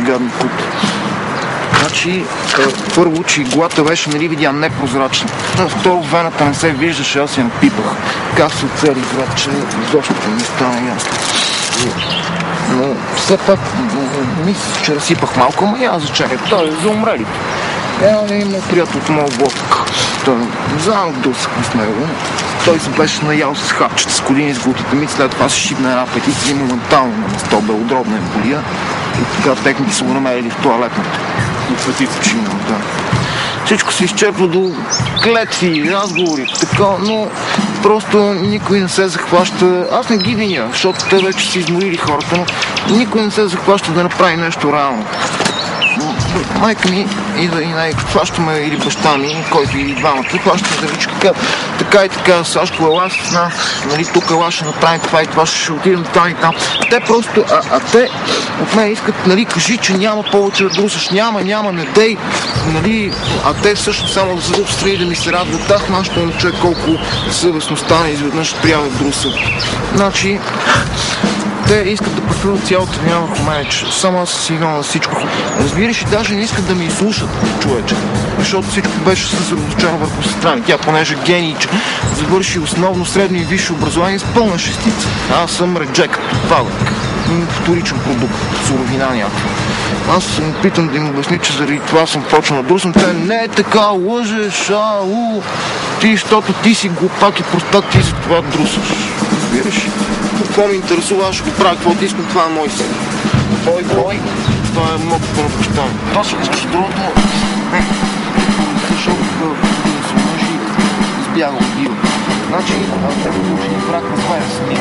гадни кут. Значи, първо, че иглата беше, нали, видя непрозрачна. Второ, вената не се виждаше, аз я напипах. Как се оцели, брат, че изобщо не стана ясно. Но все пак мисля, че разсипах малко, ама я за чакай, той е за умрелите. Има приятел от моят блок. Той заедно досъхме с него. Той се беше наял с хапчета с години с глутите ми, след това се шибна една петица и моментално на место белодробна емболия. И така техните са го намерили в тоалетната. От петица чинам, да. Всичко се изчерпва до клетви, разговори, така, но просто никой не се захваща. Аз не ги виня, защото те вече са изморили хората, но никой не се захваща да направи нещо реално. Майка ми хващаме или баща ми, който и двамата, хващаме да вича така и така, Сашко, ела с нас, нали, тук ела ще направим това и това, ще отидем там и там. Те просто, те от мен искат, нали, кажи, че няма повече да друсаш, няма, не дей, нали, а те също само да седат встрани да ми се радват, нашето момче колко съвестно стане, изведнъж трябва да друса. Значи, те искат да прехвърлят цялата вина върху мен, че само аз си играл на всичко. Разбираш, и даже не искат да ми изслушат, човече, защото всичко беше съсредоточено върху сестра ми. Тя, понеже гений, че завърши основно, средно и висше образование с пълна шестица. Аз съм реджект, отпадък, вторичен продукт, суровина някаква. Аз се питам да им обясни, че заради това съм почнал да друсам. Те, не е така, лъжеш, ти, защото ти си глупак и простак, ти за това друсаш. Разбираш? Какво ме интересува, аз ще го правя, каквото искам, това е мой син. Бой, това е моето на баща ми. Точно, защото другото, защото да се мъжи, избяга от бива. Значи, те получили брак на 20 дни.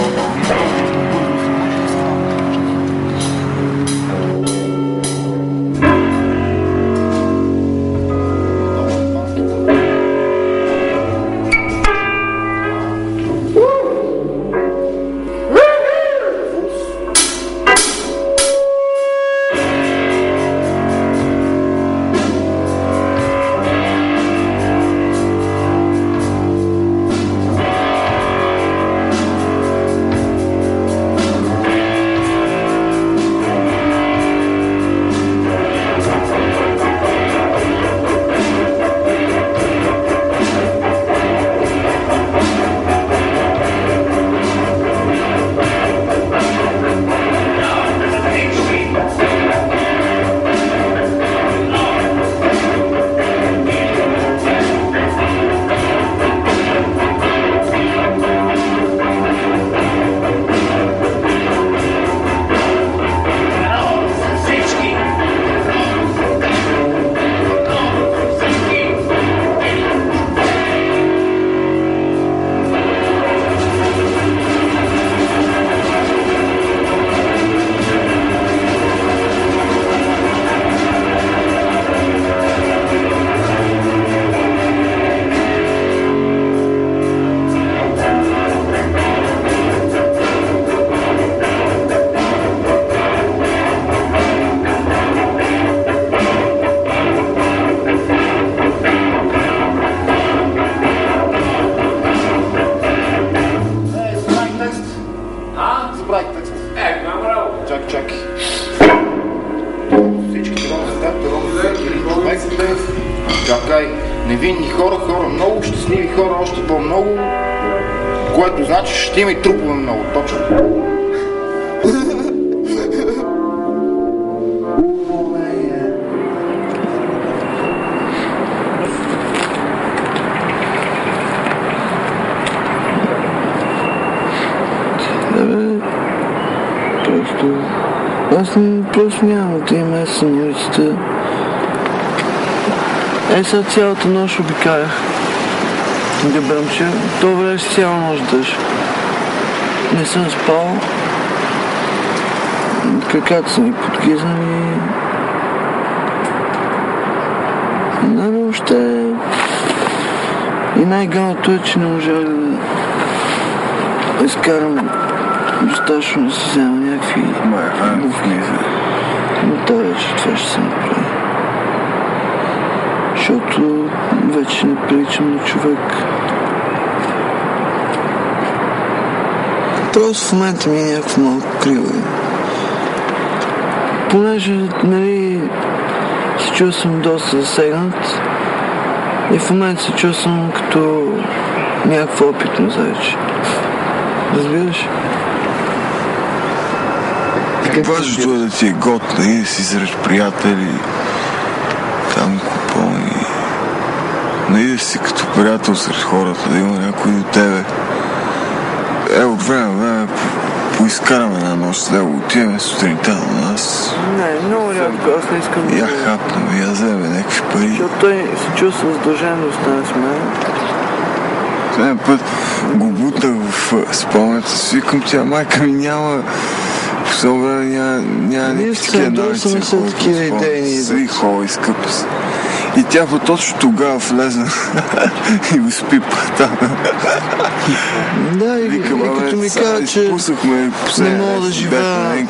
Чакай. Всички чакай. Невинни хора, много, щастливи хора, още по-много, което значи ще има и трупове много, точно. Аз просто нямам да има есен на улицата. Сега цялата нощ обикалях. Гъбремче. То време си цяла нощ дъжд. Не съм спал. Краката са ми подгизнали. Въобще. И най-галното е, че не можах да изкарам достатъчно да си взема някакви бухни. Но това вече това ще се направи. Защото вече не приличам на човек. Просто в момента ми е някакво малко криво. понеже, нали, се чувствам доста засегнат и в момента се чувствам като някаква опитно зайче. Разбираш? Важното е да ти е готно и да си срещу приятели, там купони. Не да си като приятел сред хората, да има някой до тебе. От време на време поизкараме една нощ, да отиваме сутринта на нас. Не, много рядко, аз не искам да... Я хапнем, я вземе някакви пари. Защото той се чувства задължен да остане с мен. Един път го бутнах в спалнята си, викам тя, майка ми няма... В това време няма никакви такива навици, сви хора, изкъпа се. И тя точно тогава влезна и го спипах там. Да, и като ми каза, че не мога да живея.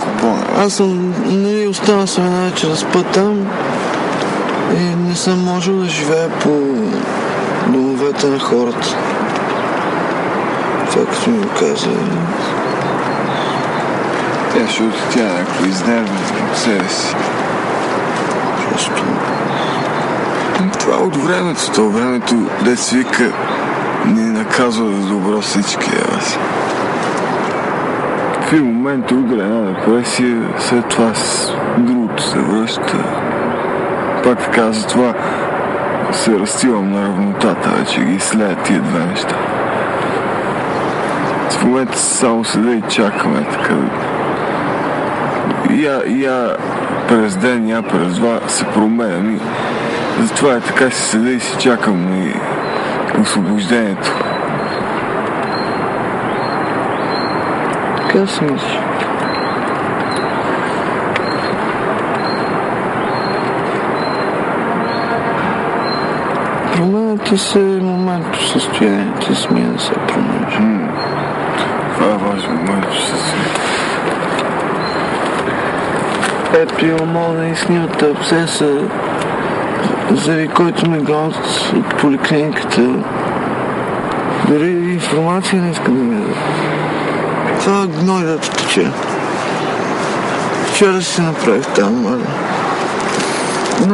Аз съм, нали, останал съм една вечер да спа там и не съм можел да живея по домовете на хората. Това като ми го каза. Защото тя е някаква изнервена от себе си. Просто... Това от времето. Това времето, дет се вика, ни наказва за добро всички. В един момент удря една депресия, след това с другото се връща. Пак така, затова се разтивам на равнотата, вече ги слея тия две неща. В момента само седа и чакаме така. Я през ден, я през два се променям и затова е така, си седа и си чакам и освобождението. Така си мислиш. Променяте се моментно състояние, ти смея да се промениш. Това е важно, моментно състояние. Ето имам наистината абсцеса, заради който ме гонят от поликлиниката. Дори информация не искам да ми даде. Това гной да тече. Вчера си направих там, але...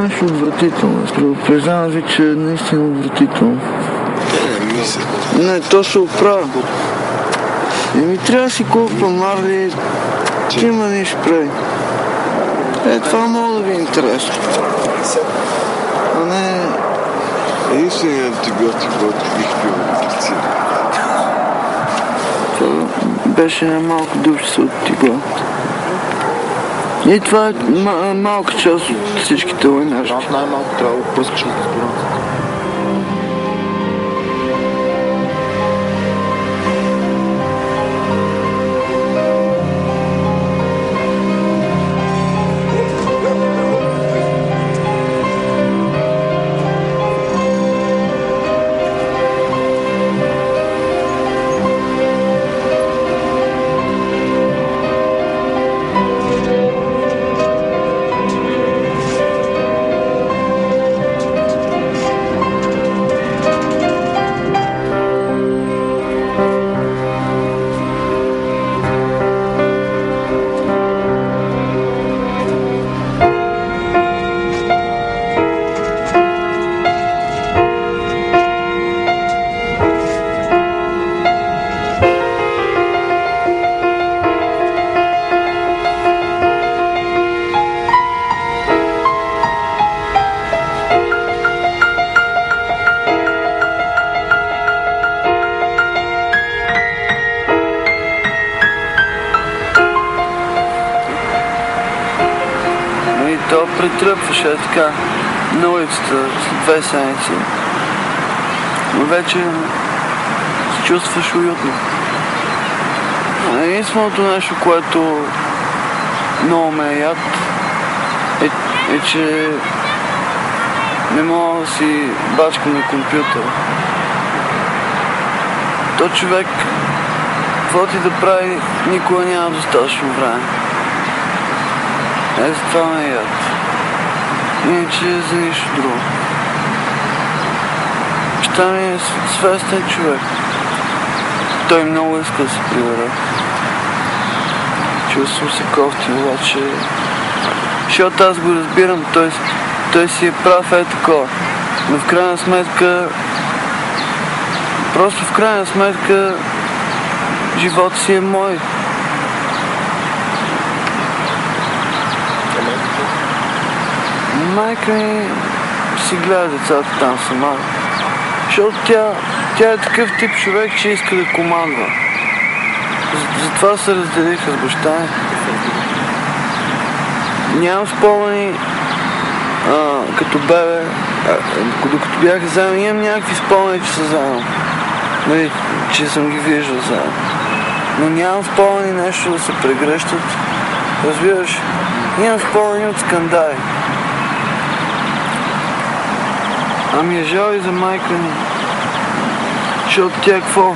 Нещо отвратително. Признавам ви, че е наистина отвратително. Не, то се оправя. Ми трябва да си купа марли, ти има нищо прави. Това мога да ви е интересно. А не... Единственият антибиотик, който бих пил от тия. Това беше малко дупчица от тигла. И това е малка част от всичките лайнажки. Най-малко трябва да пръскаш на респирацията. То притръпваше така на улицата след 2 седмици. Но вече се чувстваш уютно. Единственото нещо, което много ме е яд, е, че не мога да си бачкам на компютъра. То човек, каквото и да прави, никога няма достатъчно време. За това ме яд. Иначе за нищо друго. Баща ми е свестен човек. Той много иска да се прибере. Чувствам се кофти, обаче защото аз го разбирам, той си е прав, е такова. Но в крайна сметка, живота си е мой. Майка ми си гледа децата там сама. Защото тя е такъв тип човек, че иска да командва. Затова се разделиха с баща ми. Нямам спомени като бебе, докато бяха заедно, имам някакви спомени, че са заедно. Нали, че съм ги виждал заедно. Но нямам спомени нещо да се прегръщат. Разбираш? Имам спомени от скандали. Ами е жал и за майка ми. Защото тя какво?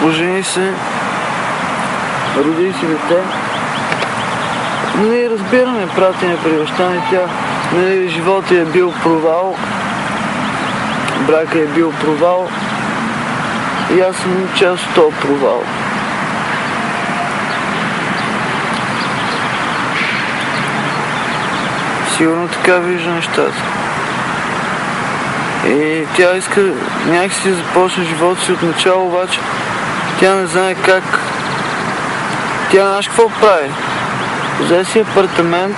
Ожени се, роди си дете. Ние разбираме, пратене при баща ми, тя, нали, живота е бил провал, брака е бил провал и аз съм част от този провал. Сигурно така вижда нещата. И тя иска някакси да започне живота си от начало, обаче тя не знае как. Тя знаеш какво прави? Взе си апартамент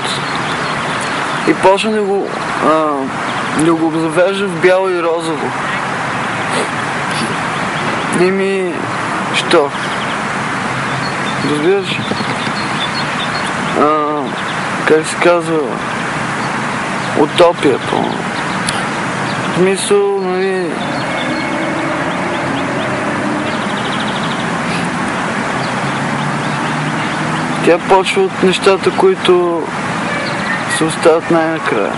и почна да го обзавежда в бяло и розово. Що? Разбираш? Как се казва? Утопия, по-моему. В смисъл, нали... Тя почва от нещата, които се остават най-накрая.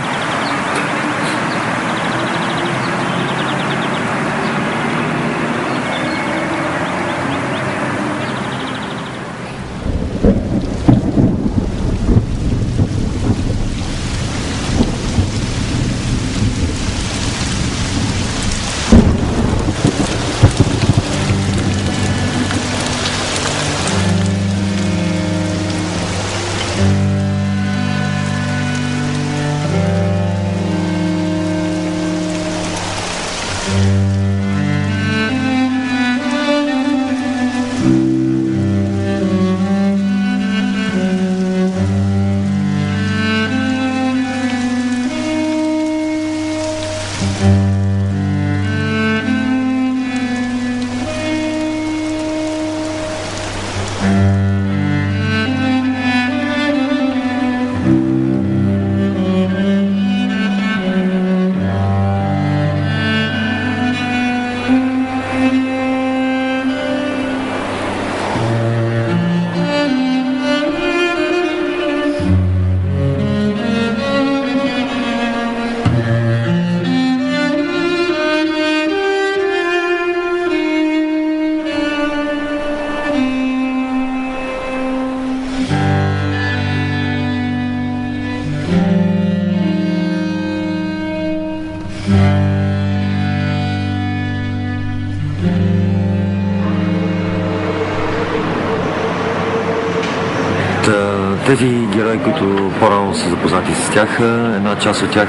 Тези герои, които по-рано са запознати с тях, една част от тях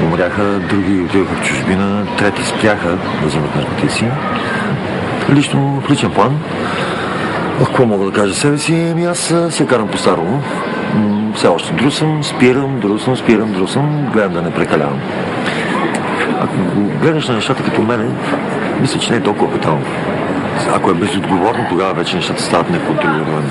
умряха, други отидоха в чужбина, трети спряха да вземат наркотици. Лично, в личен план, какво мога да кажа себе си? Аз се карам по-старому. Все още друсам, спирам, гледам да не прекалявам. Ако гледаш на нещата като мене, мисля, че не е толкова фатално. Ако е безотговорно, тогава вече нещата стават неконтролируеми.